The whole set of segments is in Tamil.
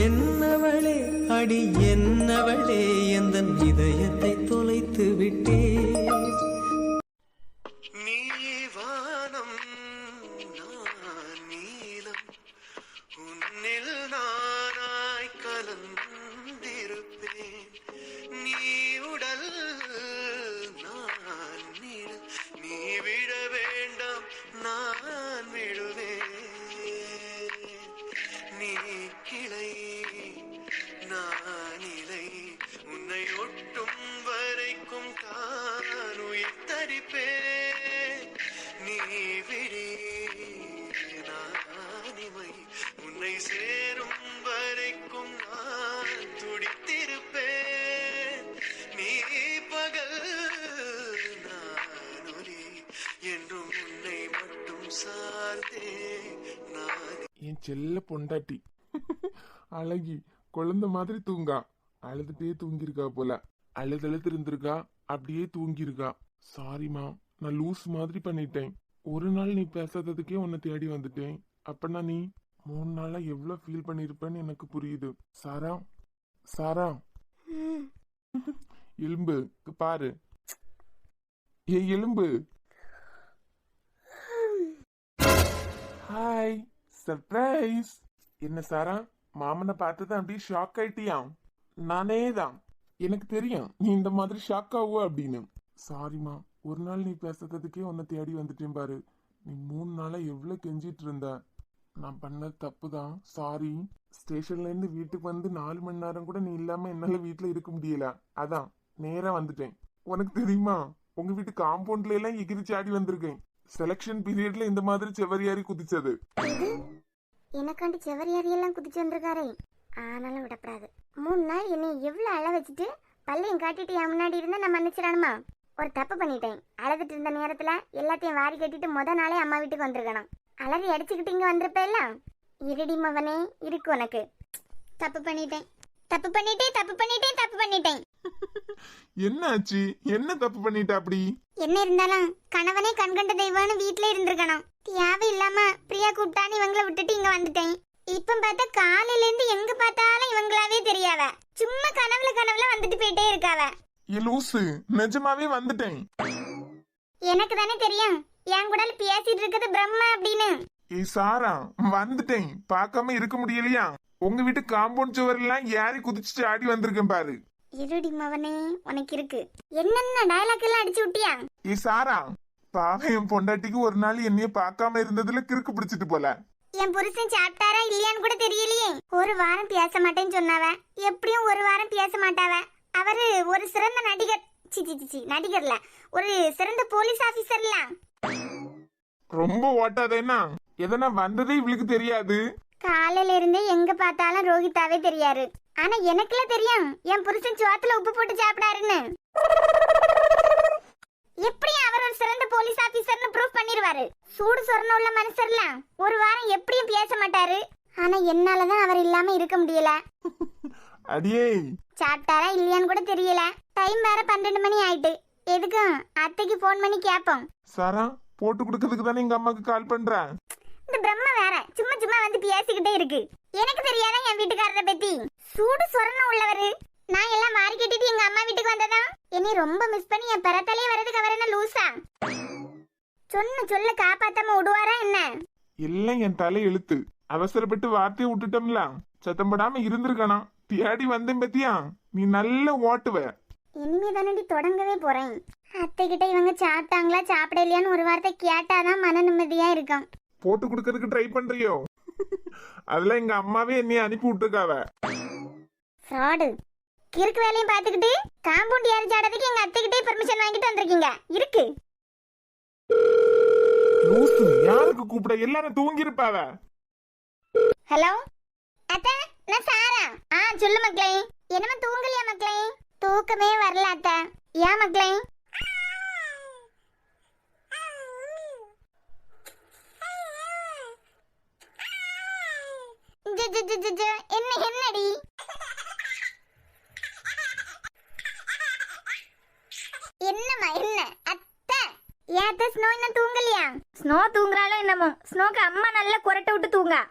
என்னவளே அடி என்னவளே எந்தன் இதயத்தை தொலைத்து விட்டே. நீ வானம் நான் நீலம் உன்னில் நானாய் கலந்திருப்பேன். நீ உடல் நான் நிழல் நீ விட வேண்டாம் நான் விடுவேன். நீ கிளை நான் இலை உன்னை ஒட்டும் வரைக்கும் தான் உயிர் தரிப்பேன். நீ விழி நான் இமை உன்னை சேரும் வரைக்கும் நான் துடித்திருப்பேன். நீ பகல் நான் ஒளி என்றும் உன்னை மட்டும் சார்ந்தே நான். என் செல்ல பொண்டாட்டி அழகி குழந்தை மாதிரி தூங்கா. அழுதுட்டே தூங்கிருக்கா போல. அழுதழுத்து இருந்திருக்கா, அப்படியே தூங்கிருக்கா. சாரிமா, நான் லூஸ் மாதிரி பண்ணிட்டேன். ஒரு நாள் நீ பேசாததுக்கே உன்னை தேடி வந்துட்டேன். அப்பனா நீ 3 நாளா எவ்வளவு ஃபீல் பண்ணிருப்பேன்னு எனக்கு புரியுது. சாரா சாரா எலும்பு பாரு. ஏ எலும்பு. Hi, surprise. என்ன சாரா, மாமனை பார்த்தது அப்படியே ஷாக் ஆயிட்டியா? நானே தான், எனக்கு தெரியும் நீ இந்த மாதிரி ஷாக் ஆகுவ அப்படின்னு. சாரிமா, ஒரு நாள் நீ பேசுறதுக்கே உன்னை தேடி வந்துட்டேன் பாரு. நீ 3 நாளா எவ்வளவு கெஞ்சிட்டு இருந்த. நான் பண்ண தப்பு தான், சாரி. ஸ்டேஷன்ல இருந்து வீட்டுக்கு வந்து 4 மணி நேரம் கூட நீ இல்லாம என்னால வீட்டுல இருக்க முடியல. அதான் நேரா வந்துட்டேன். உனக்கு தெரியுமா, உங்க வீட்டு காம்பவுண்ட்ல எல்லாம் எகிரி சாடி வந்திருக்கேன். செலக்ஷன் பீரியட்ல இந்த மாதிரி செவரியாரி குதிச்சது. எனக்காண்டி செவரியாரி எல்லாம் குதிச்சு வந்திருக்காரே. ஆனாலும் விடப்படாது. 3 நாள் என்னை எவ்வளவு அழ வச்சுட்டு பல்லையும் காட்டிட்டு என் முன்னாடி இருந்தா நான் மன்னிச்சிடணுமா? ஒரு தப்பு பண்ணிட்டேன். அழுதுட்டு இருந்த நேரத்துல எல்லாத்தையும் வாரி கட்டிட்டு நாளே அம்மா வீட்டுக்கு வந்திருக்கணும். அலறி அடிச்சுக்கிட்டு இங்க வந்திருப்பேல்ல. இருடி மவனே, இருக்கு உனக்கு. தப்பு பண்ணிட்டேன், தப்பு பண்ணிட்டேன், தப்பு பண்ணிட்டேன், தப்பு பண்ணிட்டேன். என்ன ஆச்சு? என்ன தப்பு பண்ணிட்ட? அப்படி என்ன இருந்தாலும் கணவனே கண்கண்ட தெய்வம்னு வீட்டுல இருந்திருக்கணும். தேவையில்லாம பிரியா கூப்பிட்டான்னு இவங்களை விட்டுட்டு இங்க வந்துட்டேன். இப்ப பார்த்தா காலையில இருந்து எங்க பார்த்தாலும் இவங்களாவே தெரியாவ. சும்மா கனவுல வந்துட்டு போயிட்டே இருக்காவ. லூசு, நிஜமாவே வந்துட்டேன். எனக்கு தானே தெரியும் என் கூட பேசிட்டு இருக்கிறது பிரம்மா அப்படின்னு. ஏய் சாரா, வந்துட்டேன். பார்க்காம இருக்க முடியலையா? உங்க வீட்டு காம்பவுண்ட் சுவர் எல்லாம் ஏறி குதிச்சுட்டு ஆடி வந்திருக்கேன் பாரு. இருடி மவனே, உனக்கு இருக்கு. என்னென்ன டயலாக் எல்லாம் அடிச்சு விட்டியா? ஏய் சாரா, பாவம் என் பொண்டாட்டிக்கு ஒரு நாள் என்னைய பார்க்காம இருந்ததுல கிறுக்கு பிடிச்சிட்டு போல. என் புருஷன் சாப்பிட்டாரா இல்லையான்னு கூட தெரியலையே. ஒரு வாரம் பேச மாட்டேன்னு சொன்னாவ. எப்படியும் ஒரு வாரம் பேச மாட்டாவ. அவரு ஒரு சிறந்த நடிகர். நடிகர்ல ஒரு சிறந்த போலீஸ் ஆபீசர்ல. ரொம்ப ஓட்டாதேனா? எதனா வந்ததே இவளுக்கு தெரியாது. காலையில இருந்தே எங்க பார்த்தாலும் ரோஹிதாவே தெரியாரு. ஆனா எனக்குலாம் தெரியும் என் புருஷன் சோத்துல உப்பு போட்டு சாப்பிடாருன்னு. எப்படியும் அவர் ஒரு சிறந்த போலீஸ் ஆபீசர்னு ப்ரூவ் பண்ணிருவாரு. சூடு சொரண உள்ள மனுஷர்ல ஒரு வாரம் எப்படியும் பேச மாட்டாரு. ஆனா என்னாலதான் அவர் இல்லாம இருக்க முடியல. அடியே, சாப்பிட்டாரா இல்லையான்னு கூட தெரியல. டைம் வேற 12 மணி ஆயிட்டு. எதுக்கும் அத்தைக்கு போன் பண்ணி கேப்போம். சாரா, போட்டு கொடுக்கறதுக்கு தானே எங்க அம்மாக்கு கால் பண்றேன். இந்த பிரம்மா வேற சும்மா சும்மா வந்து பேசிக்கிட்டே இருக்கு. எனக்கு தெரியாத என் வீட்டுக்காரரை பத்தி. சூடு சொரணம் உள்ளவரு. நான் எல்லாம் மாறி கட்டிட்டு எங்க அம்மா வீட்டுக்கு வந்ததா. என்னை ரொம்ப மிஸ் பண்ணி என் பிறத்தாலே வரதுக்கு அவர் என்ன லூசா? சொன்ன சொல்ல காப்பாத்தாம விடுவாரா என்ன? எல்லாம் என் தலை எழுத்து. அவசரப்பட்டு வார்த்தையை விட்டுட்டோம்ல. சத்தம் படாம இருந்திருக்கணும். தேடி வந்தேன் பத்தியா? நீ நல்ல ஓட்டுவ. இனிமே தானடி தொடங்கவே போறேன். அத்தை கிட்ட இவங்க சாப்பிட்டாங்களா சாப்பிடலையான்னு ஒரு வார்த்தை கேட்டாதான் மன நிம்மதியா இருக்கும். போட்டு கொடுக்கறதுக்கு ட்ரை பண்றியோ? அதெல்லாம் எங்க அம்மாவே என்னைய அனுப்பி விட்டுருக்காவ. ஃப்ராடு. கிறுக்கு வேலையும் பாத்துக்கிட்டு காம்பவுண்ட் ஏறி சாடதுக்கு எங்க அத்தை கிட்டே பெர்மிஷன் வாங்கிட்டு வந்திருக்கீங்க. இருக்கு. லூசு, யாருக்கு கூப்பிட? எல்லாரும் தூங்கி இருப்பாவ. ஹலோ அத்தை, நான் சாரா. சொல்லு மக்களே. என்னமா தூங்கலையா மக்களே? தூக்கமே வரல அத்தை. ஏன் மக்களே? என்னடி என்னம்மா என்ன அத்தை? ஏத்த ஸ்னோ இன்னும் தூங்கலையா? ஸ்னோ தூங்குறாளோ என்னமோ. ஸ்னோக்கு அம்மா நல்லா குரட்டை விட்டு தூங்கா.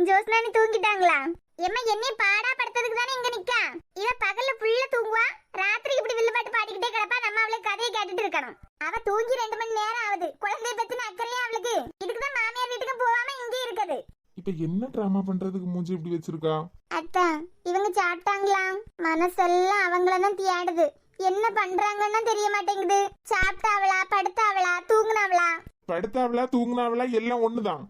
ஜோஸ்னா நீ தூங்கிட்டாங்களா? எம்மா என்னைய பாடா படுத்ததுக்கு தானே இங்க நிக்கா. இவ பகல்ல ஃபுல்லா தூங்குவா, ராத்திரி இப்படி வில்லு பாட்டு பாடிக்கிட்டே கிடப்பா. நம்ம அவளுக்கு கதையை கேட்டுட்டு இருக்கணும். அவ தூங்கி 2 மணி நேரம் ஆகுது. குழந்தைய பத்தின அக்கறையா அவளுக்கு. இதுக்குதான் மாமியார் வீட்டுக்கு போகாம இங்கே இருக்குது. இப்ப என்ன டிராமா பண்றதுக்கு மூஞ்சி இப்படி வச்சிருக்கா? அத்தா இவங்க சாப்பிட்டாங்களா? மனசெல்லாம் அவங்களதான் தேடுது. என்ன பண்றாங்கன்னா தெரிய மாட்டேங்குது. சாப்பிட்டாவளா, படுத்தாவளா, தூங்குனாவளா? படுத்தாவளா தூங்குனாவளா எல்லாம் ஒண்ணுதான்.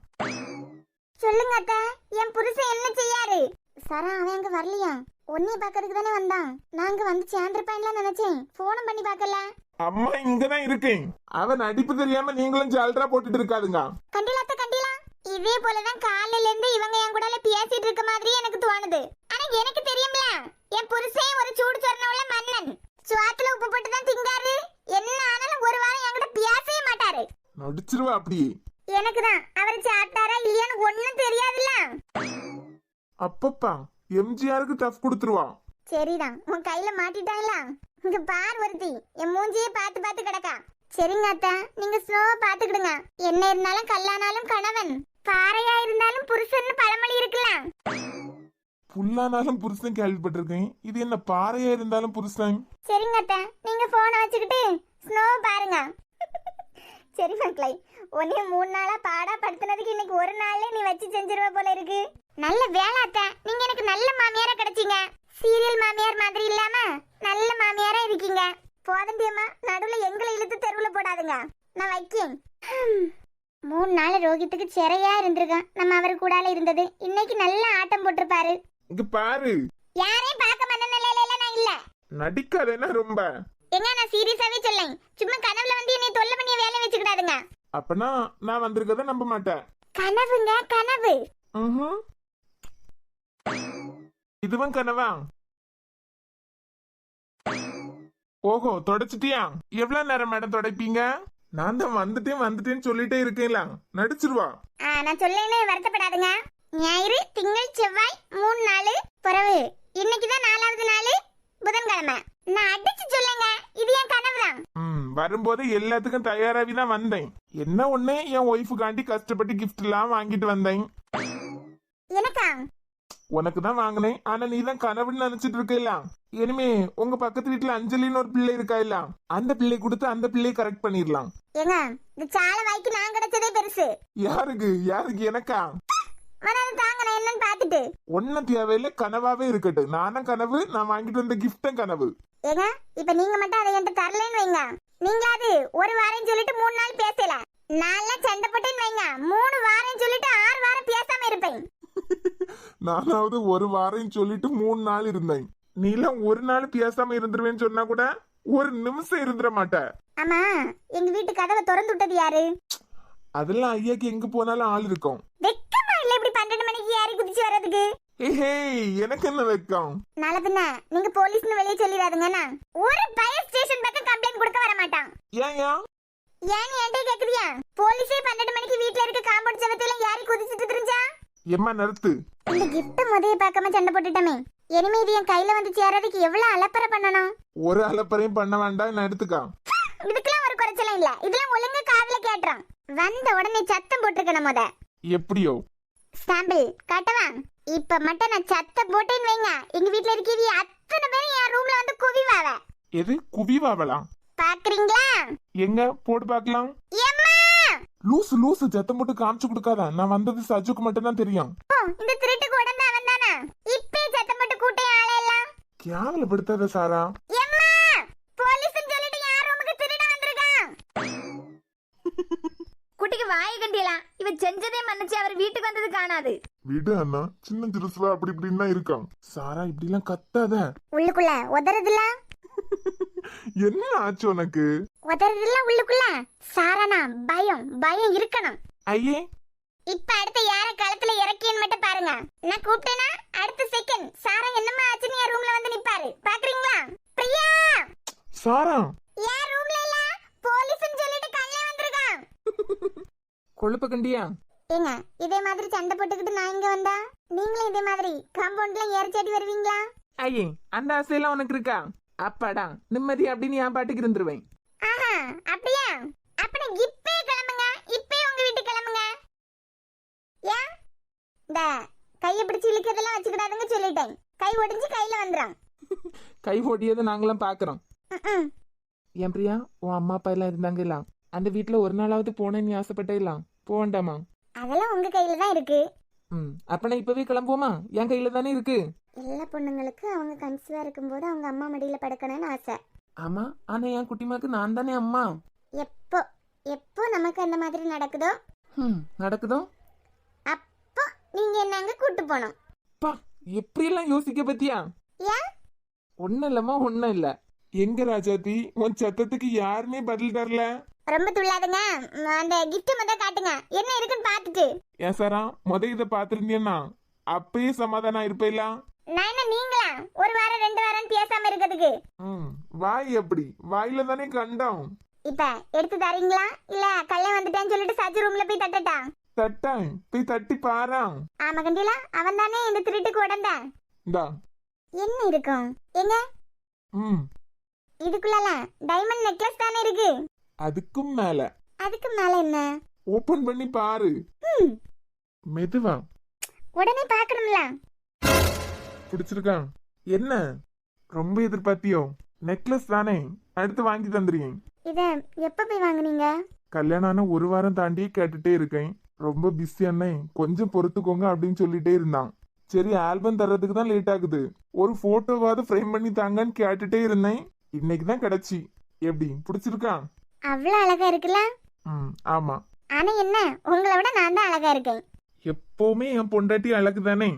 சொல்லுங்க அத்தா, என் புருஷன் என்ன செய்யாரு? சரா அவன் அங்க வரலையா? உன்னைய பாக்கிறதுக்கு தானே வந்தான். நாங்க வந்து சேர்ந்திருப்பான்லாம் நினைச்சேன். போனும் பண்ணி பாக்கல. அம்மா இங்கதான் இருக்கேன். அவன் நடிப்பு தெரியாம நீங்களும் ஜால்ரா போட்டுட்டு இருக்காதுங்க. கண்டிலாத்த கண்டிலா. இதே போலதான் காலையில இருந்து இவங்க என் கூட பேசிட்டு இருக்க மாதிரி எனக்கு தோணுது. ஆனா எனக்கு தெரியும்ல, என் புருஷன் ஒரு சூடு சொரணவுள்ள மன்னன். சுவாத்துல உப்பு போட்டு தான் திங்காரு. என்ன ஆனாலும் ஒரு வாரம் என்கிட்ட பேசவே மாட்டாரு. நடிச்சிருவா அப்படியே. எனக்குதான் அவர் சாப்பிட்டாரா இல்லையான்னு ஒண்ணும் தெரியாதுல்ல. அப்பப்பா எம்ஜிஆருக்கு டஃப் கொடுத்துருவா. சரிதான், உன் கையில மாட்டிட்டாங்களா? இங்க பார் ஒருத்தி என் மூஞ்சியே பார்த்து பார்த்து கிடக்கா. சரிங்க அத்தா, நீங்க ஸ்லோவா பாத்துக்கிடுங்க. என்ன இருந்தாலும் கல்லானாலும் கணவன், பாறையா இருந்தாலும் புருஷன் பழமொழி இருக்கலாம். புல்லானாலும் புருஷன் கேள்விப்பட்டிருக்கேன். இது என்ன பாறையா இருந்தாலும் புருஷன்? சரிங்க அத்தா, நீங்க போனை வச்சுக்கிட்டு ஸ்னோவை பாருங்க. சரி மக்களே, உன்னைய 3 நாளா பாடா படுத்தினதுக்கு இன்னைக்கு ஒரு நாள்ல நீ வச்சு செஞ்சிருவ போல இருக்கு. நல்ல வேலை அத்தா, நீங்க எனக்கு நல்ல மாமியாரா கிடைச்சீங்க. சீரியல் மாமியார் மாதிரி இல்லாம நல்ல மாமியாரா இருக்கீங்க. போதண்டியம்மா, நடுவுல எங்களை இழுத்து தெருவுல போடாதுங்க. நான் வைக்கேன். 3 நாள் ரோகித்துக்கு சிறையா இருந்திருக்கான். நம்ம அவர் கூடால இருந்தது. இன்னைக்கு நல்ல ஆட்டம் போட்டிருப்பாரு. இங்க பாரு, யாரையும் பார்க்க மன நிலையில நான் இல்ல. நடிக்காதேனா ரொம்ப. எங்க நான் சீரியஸாவே சொல்லேன். சும்மா கனவுல வந்து என்னை தொல்லை பண்ணி வேலை வச்சுக்கிடாதுங்க. அப்பனா நான் வந்திருக்கத நம்ப மாட்டேன். கனவுங்க கனவு. இதுவும் கனவா? ஓஹோ, தொடச்சிட்டியா? எவ்வளவு நேரம் மேடம் தொடப்பீங்க? நான் தான் வந்துட்டேன்னு சொல்லிட்டே இருக்கேன்ல, நடிச்சிருவா. நான் சொல்லேன்னு வருத்தப்படாதுங்க. ஞாயிறு, திங்கள், செவ்வாய் 3 நாள் பிறகு இன்னைக்குதான் 4வது நாள் புதன்கிழமை. நான் அடிச்சு சொல்லுங்க, இது என் கனவுதான். வரும்போது எல்லாத்துக்கும் தயாராகி தான் வந்தேன். என்ன ஒண்ணு, என் ஒய்ஃபுக்காண்டி கஷ்டப்பட்டு கிஃப்ட் எல்லாம் வாங்கிட்டு வந்தேன். எனக்கா? உனக்கு தான் வாங்கினேன். ஆனா நீ தான் கனவுன்னு நினைச்சிட்டு இருக்கல. இனிமே உங்க பக்கத்து வீட்டுல அஞ்சலின்னு ஒரு பிள்ளை இருக்கா இல்ல, அந்த பிள்ளை கொடுத்து அந்த பிள்ளையை கரெக்ட் பண்ணிடலாம். ஏங்க, இந்த சால வாய்க்கு நான் கிடைச்சதே பெருசு. யாருக்கு? எனக்கா? தாங்க, நான் என்னன்னு பாத்துட்டு. ஒன்னும் தேவையில்லை, கனவாவே இருக்கட்டும். நானும் கனவு, நான் வாங்கிட்டு வந்த கிஃப்டும் கனவு. ஏங்க, இப்ப நீங்க மட்டும் அதை என்கிட்ட தரலன்னு வைங்க. நீங்களாவது ஒரு வாரம் சொல்லிட்டு 3 நாள் பேசல. நான் சண்டை போட்டேன்னு வைங்க, 3 வாரம் சொல்லிட்டு 6 வாரம் பேசாம இருப்பேன். நானாவது ஒரு வாரம் சொல்லிட்டு 3 நாள் இருந்தேன். நீலாம் ஒரு நாள் பேசாம இருந்துருவேன்னு சொன்னா கூட ஒரு நிமிஷம் இருந்துட மாட்ட. ஆமா, எங்க வீட்டு கதவை திறந்து விட்டது யாரு? அதெல்லாம் ஐயாக்கு எங்க போனாலும் ஆள் இருக்கும். வெக்கமா இல்ல இப்படி 12 மணிக்கு ஏறி குதிச்சு வர்றதுக்கு? எனக்கு என்ன வெக்கம்? நாளை பின்ன நீங்க போலீஸ்னு வெளியே சொல்லிடாதுங்கண்ணா. ஒரு ஃபயர் ஸ்டேஷன் பக்கம் கம்ப்ளைண்ட் கொடுக்க வர மாட்டான். ஏன்னு என்கிட்ட கேக்குறியா? போலீஸே 12 மணிக்கு வீட்டுல இருக்க காம்பவுண்ட் செவத்துல ஏறி குதிச்சுட்டு தெரிஞ்சா? எம்மா நிறுத்து. இந்த கிஃப்ட் முதைய பார்க்காம சண்டை போட்டுட்டமே. இனிமே இது என் கையில வந்து சேரதுக்கு எவ்வளவு அலப்பறை பண்ணணும்? ஒரு அலப்பறையும் பண்ண வேண்டாம், நான் எடுத்துக்கா. இதுக்கெல்லாம் ஒரு குறைச்சலும் இல்ல. இதெல்லாம் ஒழுங்கா காதுல கேட்டுறோம். வந்த உடனே சத்தம் போட்டுருக்கணும். முத எப்படியோ சாம்பிள் காட்டவா? இப்ப மட்டும் நான் சத்தம் போட்டேன்னு வைங்க, எங்க வீட்டுல இருக்கிற அத்தனை பேரும் என் ரூம்ல வந்து குவிவாவ. எது குவிவாவலாம்? பாக்குறீங்களா? எங்க போட்டு பாக்கலாம். லூசு சத்தம் போட்டு காமிச்சு கொடுக்காத. நான் வந்தது சஜுக்கு மட்டும் தான் தெரியும். இந்த திருட்டுக்கு உடனே அவன் தானா? இப்பே சத்தம் போட்டு கூட்டம் ஆளையெல்லாம் கேவலப்படுத்தாத சாரா. போலீஸ் சொல்லிட்டு யார் ரூமுக்கு திருட வந்திருக்கான்? குட்டிக்கு வாயை கண்டியலாம். இவ செஞ்சதே மன்னிச்சு அவர் வீட்டுக்கு வந்தது காணாது. வீடு அண்ணா சின்ன திருசுவா அப்படி இப்படின்னா இருக்கான். சாரா இப்படி எல்லாம் கத்தாத. உள்ளுக்குள்ள உதறதுல என்ன ஆச்சு உனக்கு? உதறதுல உள்ளுக்குள்ள சாரானா பயம் இருக்கணும். ஐயே, இப்ப அடுத்து யார களத்துல இறக்கின்னு மட்டும் பாருங்க. நான் கூப்பிட்டேனா அடுத்த செகண்ட் சாரா என்னமா ஆச்சுன்னு என் ரூம்ல வந்து நிப்பாரு. பாக்குறீங்களா? பிரியா, சாரா என் ரூம்ல இல்ல, போலீஸ்னு சொல்லிட்டு கல்ல வந்திருக்கான். கொழுப்ப கண்டியா? ஏங்க, இதே மாதிரி சண்டை போட்டுக்கிட்டு நான் இங்க வந்தா நீங்களும் இதே மாதிரி காம்பவுண்ட்ல ஏறிச்சாடி வருவீங்களா? ஐயே, அந்த ஆசையெல்லாம் உனக்கு இருக்கா? அப்பாடா நிம்மதி அப்படின்னு என் பாட்டுக்கு இருந்துருவேன். ஆஹா, அப்படியா? அப்படி இப்பே கிளம்புங்க. இப்பே உங்க வீட்டுக்கு கிளம்புங்க. ஏன் இந்த கையை பிடிச்சு இழுக்கிறதெல்லாம் வச்சுக்கிடாதுங்க. சொல்லிட்டேன். கை ஒடிஞ்சு கையில வந்துடும். கை ஓடியதை நாங்களாம் பாக்குறோம். என் பிரியா, உன் அம்மா அப்பா எல்லாம் இருந்தாங்கல்ல, அந்த வீட்டுல ஒரு நாளாவது போனேன்னு ஆசைப்பட்டேலாம், போவேண்டாமா? அதெல்லாம் உங்க கையில தான் இருக்கு. அப்பனா இப்பவே கிளம்புவோமா? என் கையில தானே இருக்கு. எல்லா பொண்ணுங்களுக்கு அவங்க கன்சீவா இருக்கும்போது அவங்க அம்மா மடியில படுக்கணும்னு ஆசை. ஆமா, ஆனா என் குட்டிமாக்கு நான் தானே அம்மா. எப்போ எப்போ நமக்கு அந்த மாதிரி நடக்குதோ நடக்குதோ அப்போ நீங்க என்ன அங்க கூட்டு போனோம். பா, எப்படி எல்லாம் யோசிக்க பத்தியா? ஏன்? ஒன்னும் இல்லம்மா, ஒன்னும் இல்ல. எங்க ராஜாத்தி, உன் சத்தத்துக்கு யாருமே பதில் தரல. ரொம்ப துள்ளாதுங்க. அந்த கிஃப்ட் முத காட்டுங்க, என்ன இருக்குன்னு பாத்துட்டு. ஏன் சாரா, இதை பாத்திருந்தீங்கன்னா அப்பயே சமாதானம் இருப்பேல. நான் என்ன நீங்களா ஒரு வாரம் 2 வாரம் பேசாம இருக்கிறதுக்கு? வாய் எப்படி? வாயில தானே கண்டோம். இப்ப எடுத்து தரீங்களா இல்ல கல்யாணம் வந்துட்டேன்னு சொல்லிட்டு சஜி ரூம்ல போய் தட்டட்டா? தட்டான், போய் தட்டி பாரா. ஆமா கண்டிலா, அவன் தானே இந்த திருட்டுக்கு உடந்தான். என்ன இருக்கும் எங்க? இதுக்குள்ள டைமண்ட் நெக்லஸ் தானே இருக்கு. அதுக்கும் மேல. அதுக்கு மேல என்ன? ஓபன் பண்ணி பாரு. மெதுவா. உடனே பாக்கணும்ல. பிடிச்சிருக்கா? என்ன ரொம்ப எதிர்பார்த்தியோ? நெக்லஸ் தானே, அடுத்து வாங்கி தந்துறீங்க. இத எப்ப போய் வாங்குனீங்க? கல்யாணம் ஆன ஒரு வாரம் தாண்டி கேட்டுட்டே இருக்கேன். ரொம்ப பிஸி அண்ணே, கொஞ்சம் பொறுத்துக்கோங்க அப்படின்னு சொல்லிட்டே இருந்தான். சரி, ஆல்பம் தர்றதுக்கு தான் லேட் ஆகுது, ஒரு போட்டோவாவது ஃப்ரேம் பண்ணி தாங்கன்னு கேட்டுட்டே இருந்தேன். இன்னைக்கு தான் கிடைச்சி. எப்படி பிடிச்சிருக்கா? அவ்வளவு அழகா இருக்குல்ல? ஆமா. ஆனா என்ன, உங்களை விட நான் தான் அழகா இருக்கேன். எப்பவுமே என் பொண்டாட்டி அழகு தானே.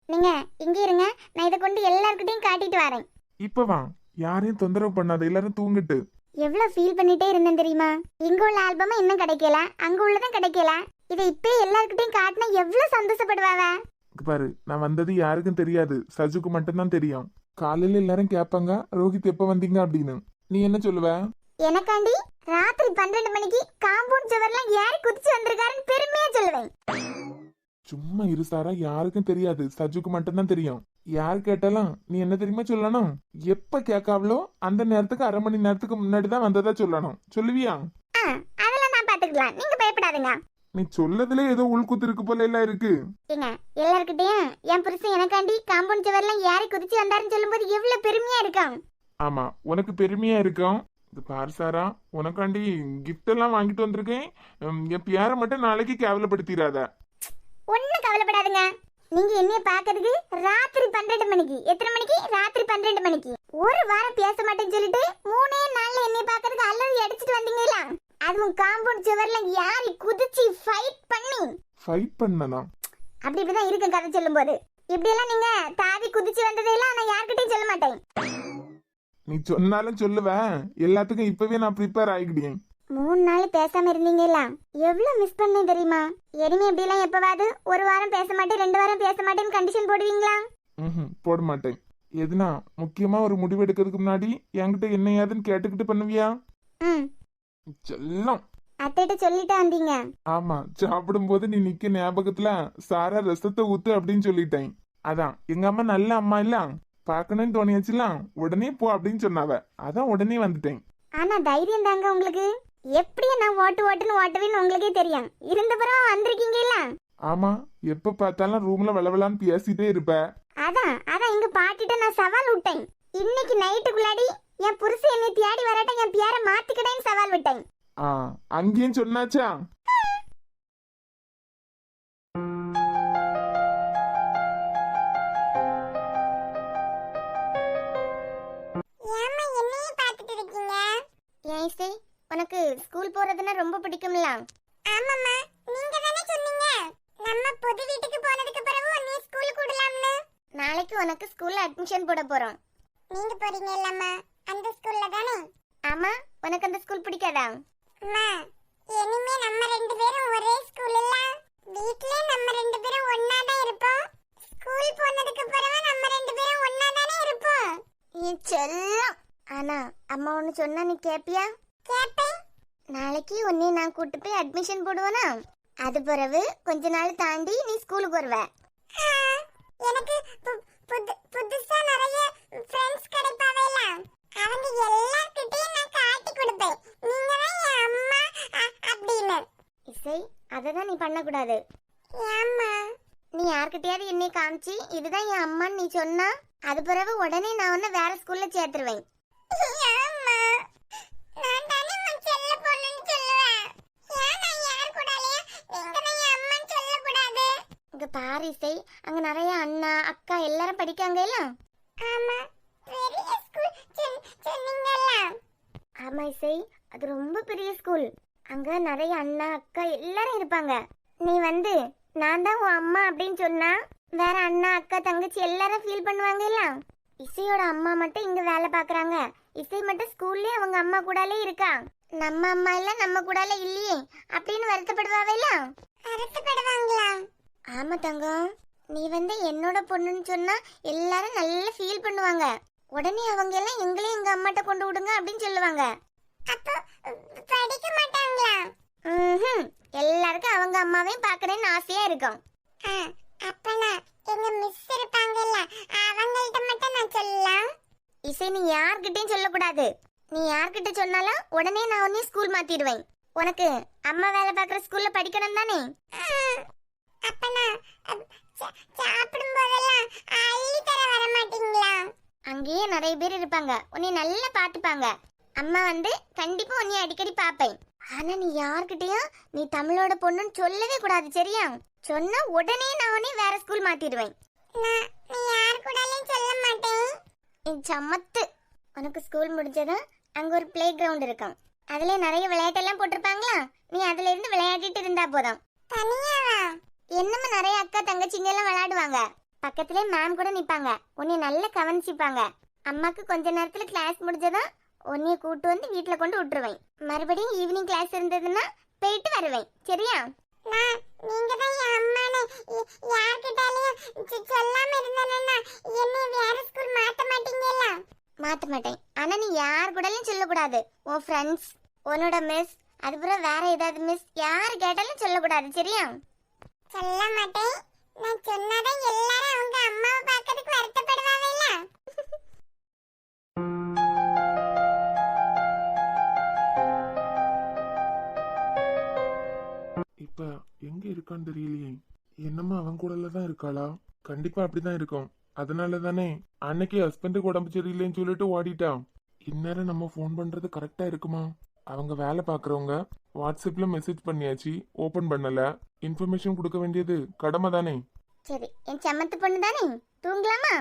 நீங்க இங்க இருங்க, நான் இதை கொண்டு எல்லார்கிட்டையும் காட்டிட்டு வரேன். இப்ப வா, யாரையும் தொந்தரவு பண்ணாத, எல்லாரும் தூங்கிட்டு. எவ்வளவு ஃபீல் பண்ணிட்டே இருந்தேன் தெரியுமா? இங்க உள்ள ஆல்பமா இன்னும் கிடைக்கல, அங்க உள்ளதும் கிடைக்கல. இதை இப்பே எல்லார்கிட்டையும் காட்டினா எவ்வளவு சந்தோஷப்படுவாவ. பாரு, நான் வந்தது யாருக்கும் தெரியாது, சஜுக்கு மட்டும்தான் தெரியும். காலையில எல்லாரும் கேட்பாங்க, ரோஹித் எப்ப வந்தீங்க அப்படின்னு. நீ என்ன சொல்லுவ? எனக்காண்டி ராத்திரி 12 மணிக்கு காம்பவுண்ட் சுவர்லாம் ஏறி குதிச்சு வந்திருக்காருன்னு பெருமையா சொல்லுவேன். சும்மா இரு சாரா, யாருக்கும் தெரியாது, சஜுக்கு மட்டும்தான் தெரியும். யாரு கேட்டாலும் நீ என்ன தெரியுமா சொல்லணும்? எப்ப கேட்காவளோ அந்த நேரத்துக்கு 1/2 மணி நேரத்துக்கு முன்னாடி தான் வந்ததா சொல்லணும். சொல்லுவியா? அதெல்லாம் நான் பாத்துக்கலாம், நீங்க பயப்படாதீங்க. நீ சொல்லதுல ஏதோ உள்குத்து இருக்கு போல எல்லாம் இருக்கு. ஏங்க, எல்லார்கிட்டயும் என் புருஷன் எனக்காண்டி காம்பவுண்ட் சுவர்லாம் ஏறி குதிச்சு வந்தாருன்னு சொல்லும்போது எவ்வளவு பெருமையா இருக்கும். ஆமா, உனக்கு பெருமையா இருக்கும். இது பாரு சாரா, உனக்காண்டி கிஃப்ட் எல்லாம் வாங்கிட்டு வந்திருக்கேன். என் பேரை மட்டும் நாளைக்கு கேவலப்படுத்திடாத. ஒன்னும் கவலைப்படாதுங்க. நீங்க என்னைய பாக்கிறதுக்கு ராத்திரி 12 மணிக்கு, எத்தனை மணிக்கு? ராத்திரி 12 மணிக்கு ஒரு வாரம் பேச மாட்டேன்னு சொல்லிட்டு 3 நாள்ல என்னைய பாக்கிறதுக்கு அல்லது அடிச்சிட்டு வந்தீங்களா? அதுவும் காம்பவுண்ட் சுவர்ல யாரி குதிச்சு ஃபைட் பண்ணி. ஃபைட் பண்ணனா? அப்படி இப்படிதான் இருக்கு கதை சொல்லும் போது. இப்படி எல்லாம் நீங்க தாவி குதிச்சு வந்ததெல்லாம் நான் யார்கிட்டயும் சொல்ல மாட்டேன். நீ சொன்னாலும் சொல்லுவேன், எல்லாத்துக்கும் இப்பவே நான் ப்ரிப்பேர் ஆகிட்டேன். 3 நாள் பேசாம இருந்தீங்களா? எவ்வளவு மிஸ் பண்ணேன் தெரியுமா? இனிமே இப்படி எல்லாம் எப்பவாவது ஒரு வாரம் பேச மாட்டேன், 2 வாரம் பேச மாட்டேன்னு கண்டிஷன் போடுவீங்களா? போட மாட்டேன். எதுனா முக்கியமா ஒரு முடிவு எடுக்கிறதுக்கு முன்னாடி என்கிட்ட என்ன ஏதுன்னு கேட்டுக்கிட்டு பண்ணுவியா? செல்லம், அத்தைட்ட சொல்லிட்டு வந்தீங்க. ஆமா, சாப்பிடும் போது நீ நிக்க ஞாபகத்துல சாரா ரசத்தை ஊத்து அப்படின்னு சொல்லிட்டேன். அதான் எங்க அம்மா நல்ல அம்மா இல்ல, பாக்கணும்னு தோணியாச்சுலாம், உடனே போ அப்படின்னு சொன்னாவ. அதான் உடனே வந்துட்டேன். ஆனா தைரியம் தாங்க உங்களுக்கு. எப்படியும் நான் ஓட்டுன்னு ஓட்டுவேன்னு உங்களுக்கே தெரியும். இருந்தபுறம் வந்திருக்கீங்களா? ஆமா, எப்ப பார்த்தாலும் ரூம்ல வளவலான்னு பேசிட்டே இருப்ப. அதான் எங்க பாட்டிட்ட நான் சவால் விட்டேன். இன்னைக்கு நைட்டுக்குள்ளாடி என் புருஷன் என்னை தேடி வராட்ட என் பேரை மாத்திக்கிட்டேன்னு சவால் விட்டேன். அங்கேயும் சொன்னாச்சா? உனக்கு ஸ்கூல் போறதுன்னா ரொம்ப பிடிக்கும்ல? ஆமாம்மா, நீங்க தானே சொன்னீங்க நம்ம புது வீட்டுக்கு போனதுக்கு பிறகு நீ ஸ்கூல் கூடலாம்னு. நாளைக்கு உனக்கு ஸ்கூல்ல அட்மிஷன் போட போறோம். நீங்க போறீங்க இல்லம்மா, அந்த ஸ்கூல்ல தானே? ஆமா, உனக்கு அந்த ஸ்கூல் பிடிக்காதா? அம்மா, இனிமே நம்ம 2 பேரும் ஒரே ஸ்கூல் இல்ல, வீட்ல நம்ம 2 பேரும் ஒண்ணா தான் இருப்போம். ஸ்கூல் போனதுக்கு பிறகு நம்ம 2 பேரும் ஒண்ணா தானே இருப்போம். நீ செல்லம். ஆனா அம்மா ஒன்னு சொன்னா நீ கேப்பியா? கேப்பேன். நாளைக்கு உன்னை நான் கூட்டி போய் அட்மிஷன் போடுவேனா? அது பிறகு கொஞ்ச நாள் தாண்டி நீ ஸ்கூலுக்கு வருவ. எனக்கு புதுசா நிறைய ஃப்ரெண்ட்ஸ் கிடைப்பாவேல, அவங்க எல்லார்கிட்டயும் நான் காட்டி கொடுப்பேன் நீங்க தான் என் அம்மா அப்படின்னு. இசை, அததான் நீ பண்ண கூடாது. ஏம்மா? நீ யார்கிட்டயாவது என்னை காமிச்சு இதுதான் என் அம்மான்னு நீ சொன்னா அது பிறகு உடனே நான் உன்னை வேற ஸ்கூல்ல சேர்த்துருவேன். இங்க பாரு இசை, அங்க நிறைய அண்ணா அக்கா எல்லாரும் படிக்காங்க இல்ல? ஆமா, பெரிய ஸ்கூல் சொன்னீங்கல்ல. ஆமா இசை, அது ரொம்ப பெரிய ஸ்கூல். அங்க நிறைய அண்ணா அக்கா எல்லாரும் இருப்பாங்க. நீ வந்து நான் தான் உன் அம்மா அப்படின்னு சொன்னா வேற அண்ணா அக்கா தங்கச்சி எல்லாரும் ஃபீல் பண்ணுவாங்க இல்ல? இசையோட அம்மா மட்டும் இங்க வேலை பாக்குறாங்க. இசை மட்டும் ஸ்கூல்லயே அவங்க அம்மா கூடாலே இருக்கா. நம்ம அம்மா இல்ல நம்ம கூடால இல்லையே அப்படின்னு வருத்தப்படுவாவேல? வருத்தப்படுவாங்களா? ஆமா தங்கம், நீ வந்து என்னோட பொண்ணுன்னு சொன்னா எல்லாரும் நல்லா ஃபீல் பண்ணுவாங்க. உடனே அவங்க எல்லாம் எங்களையும் எங்க அம்மாட்ட கொண்டு விடுங்க அப்படின்னு சொல்லுவாங்க. அப்போ படிக்க மாட்டாங்களா? எல்லாருக்கும் அவங்க அம்மாவையும் பார்க்கறேன்னு ஆசையா இருக்கும். அப்பனா எங்க மிஸ் இருப்பாங்கல்ல, அவங்கள்ட்ட மட்டும் நான் சொல்லலாம். இசை, நீ யார்கிட்டயும் சொல்லக்கூடாது. நீ யார்கிட்ட சொன்னாலும் உடனே நான் உன்னை ஸ்கூல் மாத்திடுவேன். உனக்கு அம்மா வேலை பார்க்குற ஸ்கூல்ல படிக்கணும் தானே? அப்பனா சாப்பிடும் போதெல்லாம் அள்ளி தர வர மாட்டீங்களா? அங்கேயே நிறைய பேர் இருப்பாங்க, உன்னை நல்லா பார்த்துப்பாங்க. அம்மா வந்து கண்டிப்பா உன்னை அடிக்கடி பாப்பேன். ஆனா நீ யார்கிட்டயும் நீ தமிழோட பொண்ணுன்னு சொல்லவே கூடாது, சரியா? சொன்னா உடனே நான் உன்னை வேற ஸ்கூல் மாத்திடுவேன். நீ யார் கூடயும் சொல்ல மாட்டேன். சமத்து. உனக்கு ஸ்கூல் முடிஞ்சதும் அங்க ஒரு பிளே கிரவுண்ட் இருக்கும். அதுல நிறைய விளையாட்டெல்லாம் போட்டிருப்பாங்களா, நீ அதுல இருந்து விளையாடிட்டு இருந்தா போதும். தனியாவா? என்னமா நிறைய அக்கா தங்கச்சிங்க எல்லாம் விளையாடுவாங்க. பக்கத்திலே மேம் கூட நிப்பாங்க, உன்னை நல்லா கவனிச்சுப்பாங்க. அம்மாக்கு கொஞ்ச நேரத்துல கிளாஸ் முடிஞ்சதும் உன்னைய கூட்டு வந்து வீட்டுல கொண்டு விட்டுருவேன். மறுபடியும் ஈவினிங் கிளாஸ் இருந்ததுன்னா போயிட்டு வருவேன், சரியா? நீங்க தான் என் அம்மானே யார்கிட்டயும் சொல்லாம இருந்தேன்னா என்னை வேற ஸ்கூல் மாத்த மாட்டீங்கல்ல? மாத்த மாட்டேன். ஆனா நீ யார் கூடயும் சொல்லக்கூடாது. உன் ஃப்ரெண்ட்ஸ், உன்னோட மிஸ், அதுக்கப்புறம் வேற ஏதாவது மிஸ் யாரு கேட்டாலும் சொல்லக்கூடாது, சரியா? சொல்ல மாட்டேன். நான் சொன்னாதான் எல்லாரும் அவங்க அம்மாவை பார்க்கறதுக்கு வருத்தப்படுவாங்கல்ல. இப்ப எங்க இருக்கான்னு தெரியலையே. என்னம்மா அவன் கூடல தான் இருக்காளா? கண்டிப்பா அப்படிதான் இருக்கும். அதனால தானே அன்னைக்கு ஹஸ்பண்டுக்கு உடம்பு சரியில்லைன்னு சொல்லிட்டு ஓடிட்டான். இந்நேரம் நம்ம ஃபோன் பண்றது கரெக்டா இருக்குமா? அவங்க வேலை பாக்குறவங்க வாட்ஸ்அப்ல மெசேஜ் பண்ணியாச்சு, ஓபன் பண்ணல. இன்ஃபர்மேஷன் கொடுக்க வேண்டியது கடமை தானே. சரி, என் சமத்து பொண்ணு தானே, தூங்கலாமா?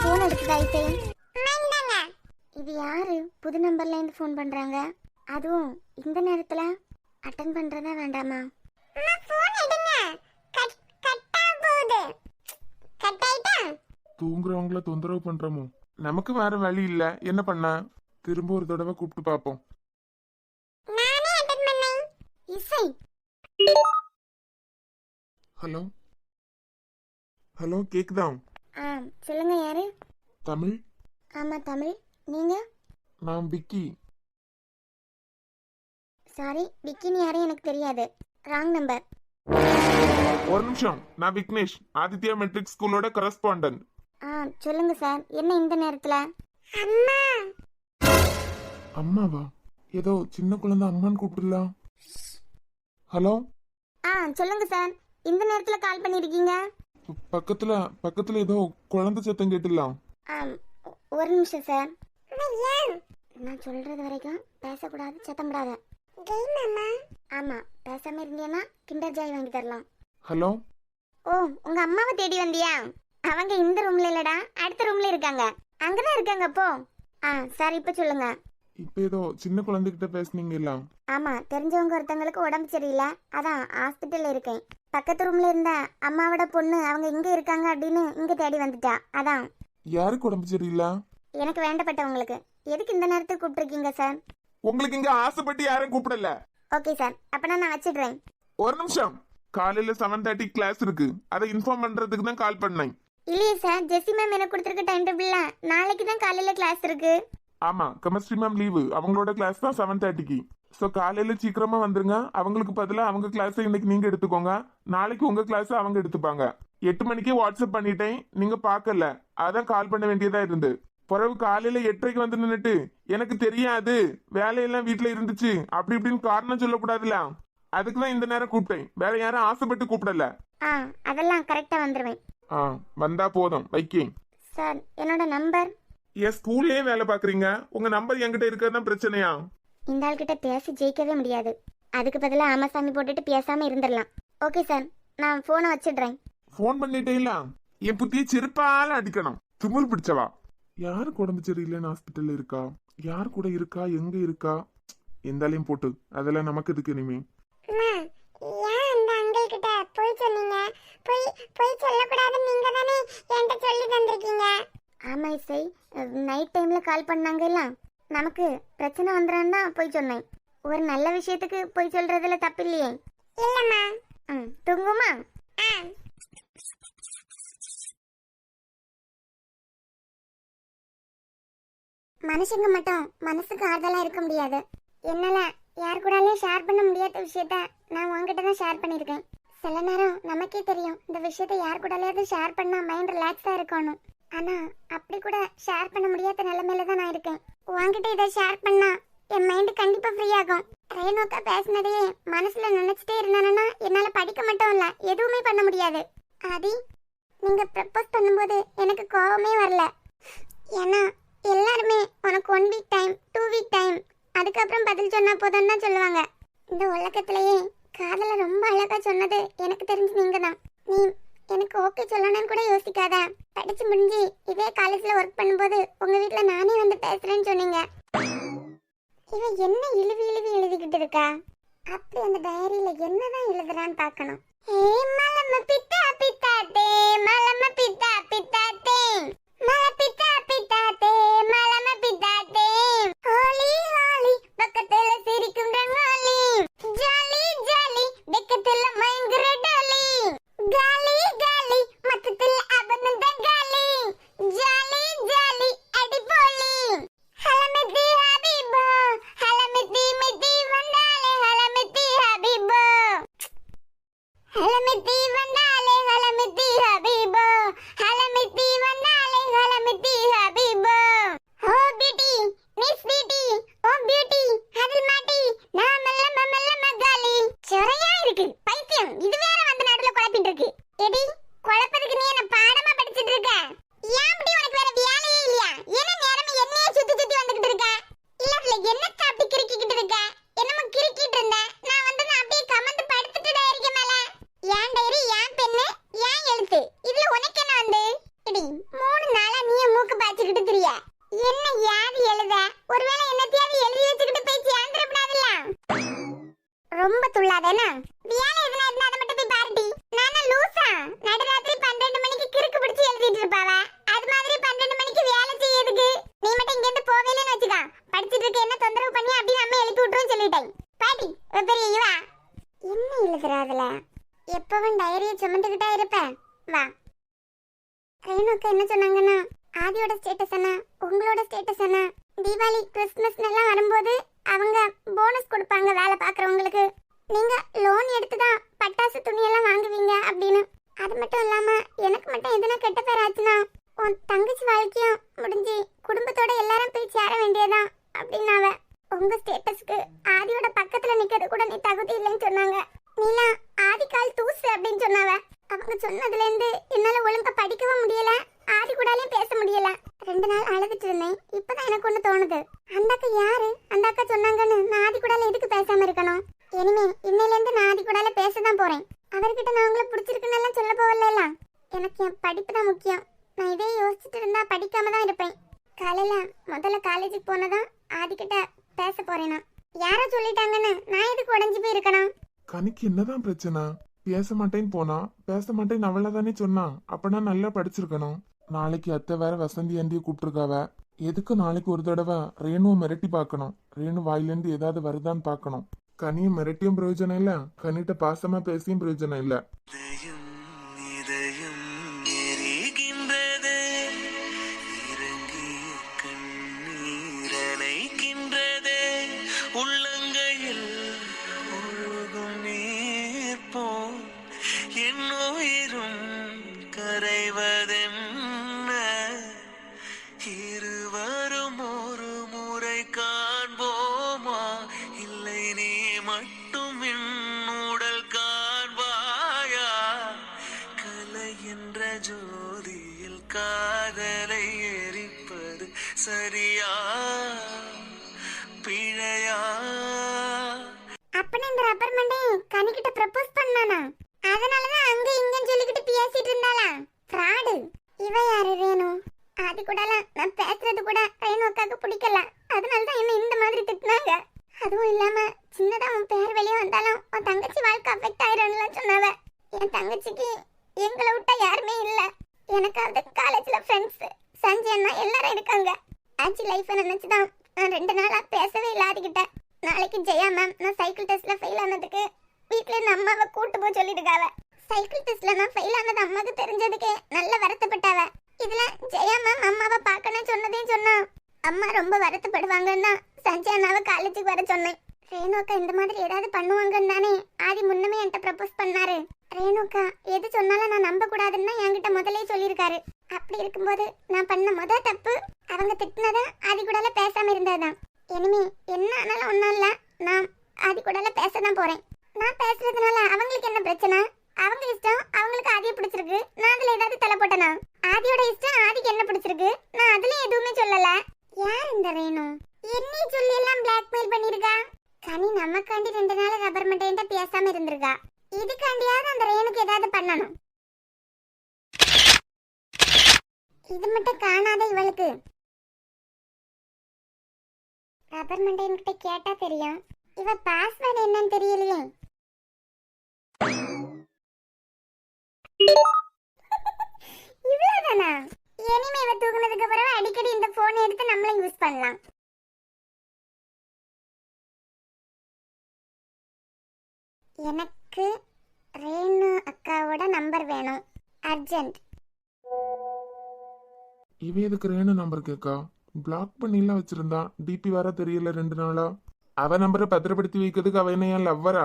போன் எடுக்குதா இசை? இது யாரு புது நம்பர்ல இருந்து ஃபோன் பண்றாங்க? அதுவும் இந்த நேரத்துல அட்டெண்ட் பண்றதா வேண்டாமா? தூங்குறவங்கள தொந்தரவு பண்றோமோ? நமக்கு வேற வழி இல்ல, என்ன பண்ண? திரும்ப ஒரு தடவை கூப்பிட்டு பாப்போம். ஹலோ ஹலோ, கேக்குதா? சொல்லுங்க, யாரு? தமிழ். ஆமா தமிழ். நீங்க? நான் விக்கி. சாரி, விக்கின்னு யாரும் எனக்கு தெரியாது. Wrong number. ஒரு நிமிஷம், நான் விக்னேஷ், ஆதித்யா மெட்ரிக் ஸ்கூலோட கரஸ்பாண்டன்ட். சொல்லுங்க சார், என்ன இந்த நேரத்துல? அம்மா. அம்மாவா? ஏதோ சின்ன குழந்தை அம்மான்னு கூப்பிடலாம். ஹலோ. சொல்லுங்க சார், இந்த நேரத்துல கால் பண்ணிருக்கீங்க? பக்கத்துல ஏதோ குழந்தை சத்தம் கேட்டுலாம். ஒரு நிமிஷம் சார். நான் சொல்றது வரைக்கும் பேசக்கூடாது, சத்தம் போடாத. ஆமா, பேசாம இருந்தீங்கன்னா கிண்டர் ஜாய் வாங்கி தரலாம். ஹலோ. ஓ, உங்க அம்மாவை தேடி வந்தியா? அவங்க இந்த ரூம்ல இல்லடா, அடுத்த ரூம்ல இருக்காங்க. அங்கதான் இருக்காங்க. போ. சார், இப்ப சொல்லுங்க. இப்ப ஏதோ சின்ன குழந்தைகிட்ட பேசுனீங்களா? ஆமா, தெரிஞ்சவங்க ஒருத்தங்களுக்கு உடம்பு சரியில்லை, அதான் ஹாஸ்பிட்டல்ல இருக்கேன். பக்கத்து ரூம்ல இருந்த அம்மாவோட பொண்ணு அவங்க இங்க இருக்காங்க அப்படின்னு இங்க தேடி வந்துட்டா, அதான். யாருக்கு உடம்பு சரியில்லை? எனக்கு வேண்டப்பட்டவங்களுக்கு. எதுக்கு இந்த நேரத்துக்கு கூப்பிட்டுருக்கீங்க சார்? உங்களுக்கு இங்க ஆசைப்பட்டு யாரும் கூப்பிடல. ஓகே சார், அப்ப நான் வச்சிடுறேன். ஒரு நிமிஷம், காலையில 7:30 கிளாஸ் இருக்கு, அதை இன்ஃபார்ம் பண்றதுக்கு தான் கால் பண்ணேன். இல்லையே சார், ஜெசி மேம் எனக்கு கொடுத்துருக்க டைம் டேபிள்ல நாளைக்கு தான் காலையில கிளாஸ் இருக்கு. ஆமா, கெமிஸ்ட்ரி மேம் லீவு, அவங்களோட கிளாஸ் தான் 7:30க்கு. ஸோ காலையில சீக்கிரமா வந்துருங்க. அவங்களுக்கு பதிலாக அவங்க கிளாஸ் இன்னைக்கு நீங்க எடுத்துக்கோங்க, நாளைக்கு உங்க கிளாஸ் அவங்க எடுத்துப்பாங்க. 8 மணிக்கே வாட்ஸ்அப் பண்ணிட்டேன், நீங்க பார்க்கல, அதான் கால் பண்ண வேண்டியதா இருந்து. பிறகு காலையில 8:30 வந்து நின்னுட்டு எனக்கு தெரியாது வேலையெல்லாம் வீட்டுல இருந்துச்சு அப்படி இப்படின்னு காரணம் சொல்லக்கூடாதுல. அதுக்குதான் இந்த நேரம் கூப்பிட்டேன், வேற யாரும் ஆசைப்பட்டு கூப்பிடல. அதெல்லாம் கரெக்டா வந்துருவேன். வந்தா போதும் வைக்கேன். சார் என்னோட நம்பர். என் ஸ்கூல்லயே வேலை பாக்குறீங்க, உங்க நம்பர் என்கிட்ட இருக்கிறதான் பிரச்சனையா? இந்த ஆள்கிட்ட பேசி ஜெயிக்கவே முடியாது. அதுக்கு பதிலாக ஆமாசாமி போட்டுட்டு பேசாம இருந்துடலாம். ஓகே சார், நான் போனை வச்சிடுறேன். போன் பண்ணிட்டேல, என் புத்திய செருப்பால அடிக்கணும். துமுல் பிடிச்சவா. யாருக்கு உடம்பு சரியில்லைன்னு ஹாஸ்பிட்டல்ல இருக்கா, யார் கூட இருக்கா, எங்க இருக்கா, எந்தாலையும் போட்டு அதெல்லாம் நமக்கு எதுக்கு இனிமே. ஏன் அந்த அங்கிள் கிட்ட போய் சொன்னீங்க? போய் சொல்லக்கூடாது, நீங்க தானே என்கிட்ட சொல்லி தந்திருக்கீங்க. ஆமா இசை, நைட் டைம்ல கால் பண்ணாங்கல்ல, நமக்கு பிரச்சனை வந்துறான்னு தான் போய் சொன்னேன். ஒரு நல்ல விஷயத்துக்கு போய் சொல்றதுல தப்பு இல்லையே. இல்லம்மா. தூங்குமா? மனுஷங்க மட்டும் மனசுக்கு ஆறுதலா இருக்க முடியாது. என்னால யார் கூடயும் ஷேர் பண்ண முடியாத விஷயத்த நான் உங்ககிட்ட தான் ஷேர் பண்ணிருக்கேன். சில நேரம் நமக்கே தெரியும் இந்த விஷயத்த யார் கூடயாவது ஷேர் பண்ணா மைண்ட் ரிலாக்ஸா இருக்கணும். ஆனா அப்படி கூட ஷேர் பண்ண முடியாத நிலைமையில தான் நான் இருக்கேன். உங்ககிட்ட இதை ஷேர் பண்ணா என் மைண்ட் கண்டிப்பா ஃப்ரீ ஆகும். ரேணுக்கா பேசினதையே மனசுல நினைச்சிட்டே இருந்தானா என்னால படிக்க மட்டும் இல்ல எதுவுமே பண்ண முடியாது. ஆதி, நீங்க ப்ரப்போஸ் பண்ணும்போது எனக்கு கோவமே வரல. ஏன்னா எல்லாருமே உனக்கு 1 வீக் டைம் 2 வீக் டைம் அதுக்கப்புறம் பதில் சொன்னா போதும்னு தான் சொல்லுவாங்க. இந்த உலகத்திலேயே காதல ரொம்ப அழகா சொன்னது எனக்கு தெரிஞ்சு நீங்க தான். நீ எனக்கு ஓகே சொல்லணும்னு கூட யோசிக்காத. படிச்சு முடிஞ்சு இதே காலேஜ்ல ஒர்க் பண்ணும்போது உங்க வீட்டுல நானே வந்து பேசுறேன்னு சொன்னீங்க. இவ என்ன இழுவி எழுதிக்கிட்டு இருக்கா? அப்படி அந்த டைரியில என்னதான் எழுதுறான்னு பார்க்கணும். மலம பித்தா பித்தாத்தே மலம பித்தா பித்தாத்தே மல பித்தா பித்தாத்தே மலம பித்தாத்தே ஹோலி ஹோலி பக்கத்துல சிரிக்கும் ரங்கோலி ஜாலி ஜாலி வெக்கத்துல மயங்குற டாலி காலி காலி மொத்தத்துல அபனந்த காலி ஜாலி ஜாலி அடிபோலி ஹலமிதி ஹபீபோ ஹலமிதி மிதி வந்தாலே ஹலமிதி ஹபீபோ ஹலமிதி வந்தாலே ஹலமிதி ஹபீபோ ஹலமிதி வந்தாலே ஹலமிதி ஹபீபோ ஓ பியூட்டி மிஸ் பியூட்டி ஓ பியூட்டி அதில் மாட்டி நான் மெல்ல மகாலி சொரையா இருக்கு பைத்தியம். இது வேற வந்து நடுவுல குழப்பிட்டு இருக்கு. எடி குழப்பதுக்கு நீ என்ன பாடமா படிச்சிட்டு இருக்க? ஏன் அப்படி உனக்கு வேற வேலையே இல்லையா? என்ன நேரமே என்னையே சுத்தி வந்துகிட்டு இருக்க? இல்ல என்ன சாப்பிட்டு கிறுக்கிக்கிட்டு இருக்க? என்னமோ கிறுக்கிட்டு இருந்த, நான் வந்து அப்படியே கமந்து படுத்துட்டு டைரிக்கு மேல. ஏன் டைரி, ஏன் பெண்ணு, ஏன் எழுத்து, இதுல உனக்கு என்ன வந்து? இடி 3 நாளா நீ மூக்கு பாய்ச்சிக்கிட்டு திரிய. என்ன யாரு எழுத? ஒருவேளை என்னத்தையாவது எழுதி வச்சுக்கிட்டு போய் சேர்ந்துடக்கூடாதுல்ல? ரொம்ப துள்ளாதேனா? வேலை எதுனா இருந்தா அதை மட்டும் போய் பாருடி. நானா லூசா? நடுராத்திரி 12 மணிக்கு கிறுக்கு பிடிச்சி எழுதிட்டு இருப்பாவ. அது மாதிரி 12 மணிக்கு வேலை செய்யறதுக்கு நீ மட்டும் இங்க இருந்து போவேலன்னு வச்சுக்கா. படிச்சிட்டு இருக்க என்ன தொந்தரவு பண்ணி அப்படியே அம்மா எழுப்பி விட்டுரும் சொல்லிட்டேன். பாடி பெரிய இவா என்ன எழுதுறாதுல? எப்பவும் டைரியை சுமந்துகிட்டா இருப்ப. வா. ரேணுக்கா என்ன சொன்னாங்கன்னா, ஆதியோட ஸ்டேட்டஸ் என்ன, உங்களோட ஸ்டேட்டஸ் என்ன, தீபாவளி கிறிஸ்துமஸ் எல்லாம் வரும்போது அவங்க போனஸ் கொடுப்பாங்க வேலை பாக்குறவங்களுக்கு. நீங்க லோன் எடுத்துதான் பட்டாசு துணியெல்லாம் வாங்குவீங்க அப்படின்னு. அது மட்டும் இல்லாம எனக்கு மட்டும் எதுனா கெட்ட பேர் ஆச்சுன்னா உன் தங்கச்சி வாழ்க்கையும் முடிஞ்சு குடும்பத்தோட எல்லாரும் போய் சேர வேண்டியதான் அப்படின்னாவ. உங்க ஸ்டேட்டஸ்க்கு ஆதியோட பக்கத்துல நிக்கிறது கூட நீ தகுதி இல்லைன்னு சொன்னாங்க. நீலா ஆதி கால் தூசு அப்படின்னு சொன்னாவ. அவங்க சொன்னதுல இருந்து என்னால ஒழுங்கா படிக்கவும் முடியல, ஆதி கூடாலையும் பேச முடியல. 2 நாள் அழுதுட்டு இருந்தேன். இப்பதான் எனக்கு ஒண்ணு தோணுது, அந்த அக்கா யாரு, அந்த அக்கா சொன்னாங்கன்னு நான் ஆதி கூடால எதுக்கு பேசாம இருக்கணும்? இனிமே இன்னையில இருந்து நான் ஆதி கூடால பேசதான் போறேன். அவர்கிட்ட நான் உங்களை பிடிச்சிருக்குன்னு எல்லாம் சொல்ல போவல. எனக்கு என் படிப்பு தான் முக்கியம். நான் இதே யோசிச்சுட்டு இருந்தா படிக்காம தான் இருப்பேன். காலையில முதல்ல காலேஜுக்கு போனதான் ஆதி கிட்ட பேச போறேனா. யாரோ சொல்லிட்டாங்கன்னு நான் எதுக்கு உடஞ்சு போய் இருக்கணும்? கனிக்கு என்னதான் பிரச்சனை? பேச மாட்டேன்னு போனா, பேச மாட்டேன்னு அவள தானே சொன்னா. அப்பனா நல்லா படிச்சிருக்கணும். நாளைக்கு அத்தை வேற வசந்தி ஆண்டியை கூப்பிட்டுருக்காவ. எதுக்கு நாளைக்கு ஒரு தடவை ரேணுவை மிரட்டி பார்க்கணும். ரேணு வாயிலேருந்து ஏதாவது வருதான்னு பார்க்கணும். கனியை மிரட்டியும் பிரயோஜனம் இல்ல, கனிட்ட பாசமா பேசியும் பிரயோஜனம் இல்ல. இதயம் எரிகின்றதே, இறங்கி கண்ணீரணைக்கின்றதே, உள்ளங்கையில் ஒழுகும் நீர் போல் என் உயிரும் கரைவதென்ன, இரு சரியா பிழையா? அப்பனே இந்த ரப்பர் மண்டை கனிக்கிட்ட ப்ரப்போஸ் பண்ணானா? அதனாலதான் அங்க இங்கன்னு சொல்லிக்கிட்டு பேசிட்டு இருந்தாளா? ஃப்ராடு. இவ யாரு ரேணு? அது கூடலாம் நான் பேசுறது கூட ரேணு அக்காக்கு பிடிக்கல. அதனாலதான் என்ன இந்த மாதிரி திட்டினாங்க. அதுவும் இல்லாம சின்னதா உன் பேர் வெளியே வந்தாலும் உன் தங்கச்சி வாழ்க்கை அஃபெக்ட் ஆயிடும்லாம் சொன்னாவ. என் தங்கச்சிக்கு எங்களை விட்டா யாருமே இல்ல. எனக்கு அந்த காலேஜ்ல ஃப்ரெண்ட்ஸ் சஞ்சய் அண்ணா எல்லாரும் இருக்காங்க. ஆச்சி லைஃப் நினைச்சுதான் நான் 2 நாளா பேசவே இல்ல அதுகிட்ட. நாளைக்கு ஜெயா மேம் நான் சைக்கிள் டெஸ்ட்ல ஃபெயில் ஆனதுக்கு வீட்ல இருந்து அம்மாவை கூட்டு போய் சொல்லிட்டுக்காவ. சைக்கிள் டெஸ்ட்ல நான் ஃபெயில் ஆனது அம்மாக்கு தெரிஞ்சதுக்கே நல்ல வருத்தப்பட்டாவ. இதுல ஜெயா மேம் அம்மாவை பார்க்கணும் சொன்னதையும் சொன்னா அம்மா ரொம்ப வருத்தப்படுவாங்கன்னா சஞ்சய் அண்ணாவை காலேஜுக்கு வர சொன்னேன். ரேணுக்கா இந்த மாதிரி ஏதாவது பண்ணுவாங்கன்னு தானே ஆதி முன்னமே என்கிட்ட ப்ரப்போஸ் பண்ணாரு. ரேணுக்கா எது சொன்னாலும் நான் நம்ப கூடாதுன்னு என்கிட்ட முதலே சொல்லியிருக்காரு. அப்படி இருக்கும்போது நான் பண்ண தப்பு அவங்க திட்டினதா ஆதி கூடால பேசாம இருந்ததுதான். இனிமே என்ன ஆனாலும் ஒன்றும் இல்லை, நான் ஆதி கூடால பேசதான் போறேன். நான் பேசுறதுனால அவங்களுக்கு என்ன பிரச்சனை? அவங்க இஷ்டம், அவங்களுக்கு ஆதியை பிடிச்சிருக்கு. நான் அதுல ஏதாவது தலை போட்டனா? ஆதியோட இஷ்டம், ஆதிக்கு என்ன பிடிச்சிருக்கு, நான் அதுல எதுவுமே சொல்லல. யார் இந்த ரேணு? என்னை சொல்லி எல்லாம் பிளாக்மெயில் பண்ணிருக்கா? கனி நமக்காண்டி 2 நாள் ரப்பர் மட்டையிட்ட பேசாம இருந்திருக்கா. இதுக்காண்டியாவது அந்த ரேணுக்கு ஏதாவது பண்ணணும். இது மட்டும் காணாத இவளுக்கு. ரப்பர் மண்டையன் கிட்ட கேட்டா தெரியும். இவ பாஸ்வேர்டு என்னன்னு தெரியலையே. இவ்வளவுதானா? இனிமே இவ தூங்குனதுக்கு அப்புறம் அடிக்கடி இந்த போன் எடுத்து நம்மளும் யூஸ் பண்ணலாம். எனக்கு ரேணு அக்காவோட நம்பர் வேணும், அர்ஜென்ட். இவ எதுக்கு ரேணு நம்பர் கேக்கா? பிளாக் பண்ணிலாம் வச்சிருந்தா, டிபி வர தெரியல 2 நாளா. அவ நம்பரை பத்திரப்படுத்தி வைக்கிறதுக்கு அவ என்ன என் லவ்வரா?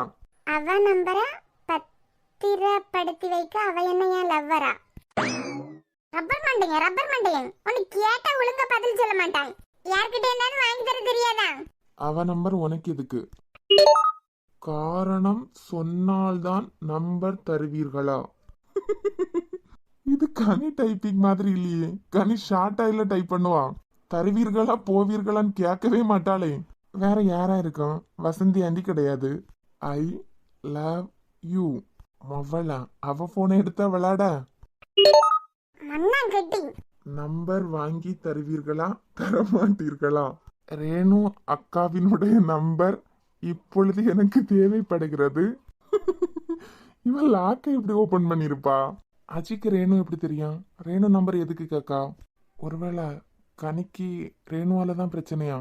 அவ நம்பரை பத்திரப்படுத்தி வைக்க அவ என்ன என் லவ்வரா? ரப்பர் மண்டையன் உனக்கு கேட்டா ஒழுங்கா பதில் சொல்ல மாட்டான். யார்கிட்ட இருந்தாலும் வாங்கி தர தெரியாதா? அவ நம்பர் உனக்கு எதுக்கு? காரணம் சொன்னால்தான் நம்பர் தருவீர்களா? இது கனி டைப்பிங் மாதிரி இல்லையே. கனி ஷார்ட் ஆயில டைப் பண்ணுவான். தருவீர்களா போவீர்களான்னு கேட்கவே மாட்டாளே. வேற யாரா இருக்கும்? வசந்தி ஆண்டி கிடையாது. ஐ லவ் யூ மவளா. அவ போனை எடுத்தா விளாட. நம்பர் வாங்கி தருவீர்களா தரமாட்டீர்களா? ரேணு அக்காவினுடைய நம்பர் இப்பொழுது எனக்கு தேவைப்படுகிறது. இவன் லாக்கை எப்படி ஓபன் பண்ணிருப்பா? அஜிக்கு ரேணு எப்படி தெரியும்? ரேணு நம்பர் எதுக்கு கேக்கா? ஒருவேளை கனிக்கு ரேணுவால தான் பிரச்சனையா?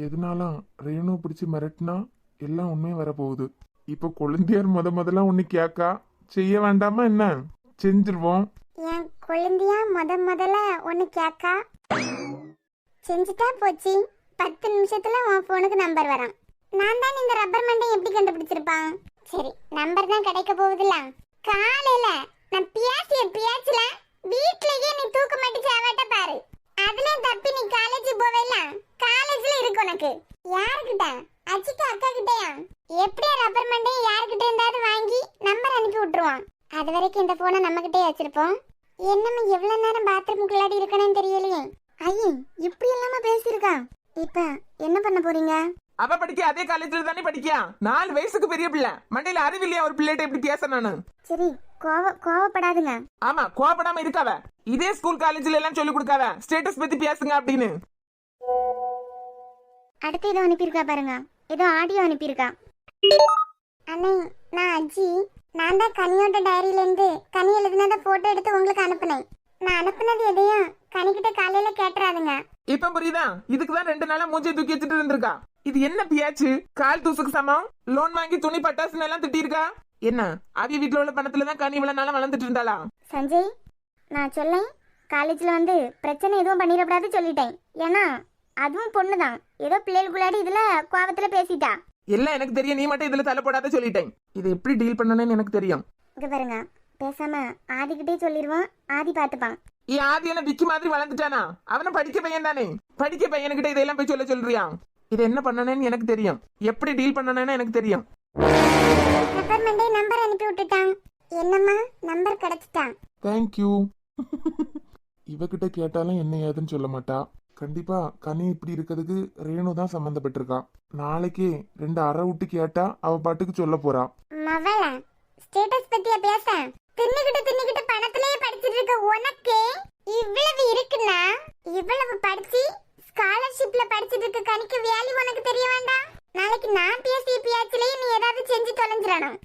எதுனாலும் ரேணு பிடிச்சி மிரட்டினா எல்லாம் உண்மையே வரப்போகுது. இப்ப குழந்தையார் முதல்ல ஒண்ணு கேக்கா, செய்ய வேண்டாமா என்ன? செஞ்சிருவோம். என் குழந்தையா முதல்ல ஒண்ணு கேக்கா, செஞ்சுட்டா போச்சு. 10 நிமிஷத்துல உன் போனுக்கு நம்பர் வரும். நான் தான் இந்த ரப்பர் மண்டை எப்படி கண்டுபிடிச்சிருப்பான்? சரி, நம்பர் தான் கிடைக்க போகுதுல. காலையில நான் பேச்சுல வீட்லயே நீ தூக்க மாட்டிச்சு அவட்ட பாரு. அதுல தப்பி நீ காலேஜ் போவேல, காலேஜ்ல இருக்கு உனக்கு. யாருக்கிட்ட? அச்சிக்கு அக்கா கிட்டயா? எப்படியா ரப்பர் மண்டை யாருக்கிட்ட இருந்தாவது வாங்கி நம்பர் அனுப்பி விட்டுருவான். அது வரைக்கும் இந்த போனை நம்ம கிட்டே வச்சிருப்போம். என்னமா எவ்வளவு நேரம் பாத்ரூமுக்குள்ளாடி இருக்கணும்னு தெரியலையே. ஐயே, இப்படி எல்லாம பேசியிருக்கா. இப்ப என்ன பண்ண போறீங்க? அவ படிக்க அதே காலேஜ்ல தானே படிக்கியா? 4 வயசுக்கு பெரிய பிள்ளை. மண்டையில அறிவில்லையா ஒரு பிள்ளைகிட்ட எப்படி பேச நானு? சரி, கோவப்படாதுங்க. ஆமா, கோவப்படாம இருக்காவ. இதே ஸ்கூல் காலேஜ்ல எல்லாம் சொல்லி கொடுக்காவ ஸ்டேட்டஸ் பத்தி பேசுங்க அப்படின்னு. அடுத்து ஏதோ அனுப்பியிருக்கா பாருங்க. ஏதோ ஆடியோ அனுப்பியிருக்கா. அண்ணே, நான் அஜி. நான் தான் கனியோட டைரியில இருந்து கனி எழுதினத போட்டோ எடுத்து உங்களுக்கு அனுப்புனேன். நான் அனுப்புனது எதையும் கனிக்கிட்ட காலையில கேட்டுறாதுங்க. இப்ப புரியுதா? இதுக்குதான் 2 நாளா மூஞ்சி தூக்கி வச்சுட்டு இருந்திருக்கா. இது என்ன பியாச்சு? கால் தூசுக்கு சமம். லோன் வாங்கி துணி பட்டாசுன்னு எல்லாம் திட்டிருக்கா. என்ன அவிய வீட்டுல உள்ள பணத்துலதான் கனி இவ்வளவு நாளா வளர்ந்துட்டு இருந்தாளா? சஞ்சய், நான் சொல்லேன், காலேஜ்ல வந்து பிரச்சனை எதுவும் பண்ணிடக்கூடாது சொல்லிட்டேன். ஏன்னா அதுவும் பொண்ணுதான். ஏதோ பிள்ளைகளுக்குள்ளாடி இதுல கோவத்துல பேசிட்டா. எல்லாம் எனக்கு தெரியும். நீ மட்டும் இதுல தலை போடாத சொல்லிட்டேன். இதை எப்படி டீல் பண்ணணும்னு எனக்கு தெரியும். இங்க பாருங்க, பேசாம ஆதிக்கிட்டே சொல்லிடுவோம். ஆதி பாத்துப்பான். ஆதி என்ன விக்கி மாதிரி வளர்ந்துட்டானா? அவனை படிக்க பையன் தானே. படிக்க பையனுக்கிட்ட இதெல்லாம் போய் சொல்றியா? இது என்ன பண்ணணும்னு எனக்கு தெரியும். எப்படி டீல் பண்ணணும்னு எனக்கு தெரியும். நம்பர் அனுப்பி விட்டுட்டான். என்னம்மா, நம்பர் கிடைச்சிட்டான். தேங்க்யூ. இவகிட்ட கேட்டாலும் என்ன ஏதுன்னு சொல்ல மாட்டா. கண்டிப்பா கனி இப்படி இருக்கிறதுக்கு ரேணு தான் சம்மந்தப்பட்டிருக்கா. நாளைக்கே 2 அரை விட்டு கேட்டா அவ பாட்டுக்கு சொல்ல போறா. மவள ஸ்டேட்டஸ் பத்தியா பேச? தின்னுகிட்டு பணத்திலேயே படிச்சிட்டு இருக்க உனக்கு இவ்வளவு இருக்குன்னா, இவ்வளவு படிச்சு ஸ்காலர்ஷிப்ல படிச்சிட்டு இருக்க கனிக்கு வேல்யூ உனக்கு தெரிய வேண்டாம்? நாளைக்கு நான் பேசிய பேச்சிலேயே நீ ஏதாவது செஞ்சு தொலைஞ்சிடணும்.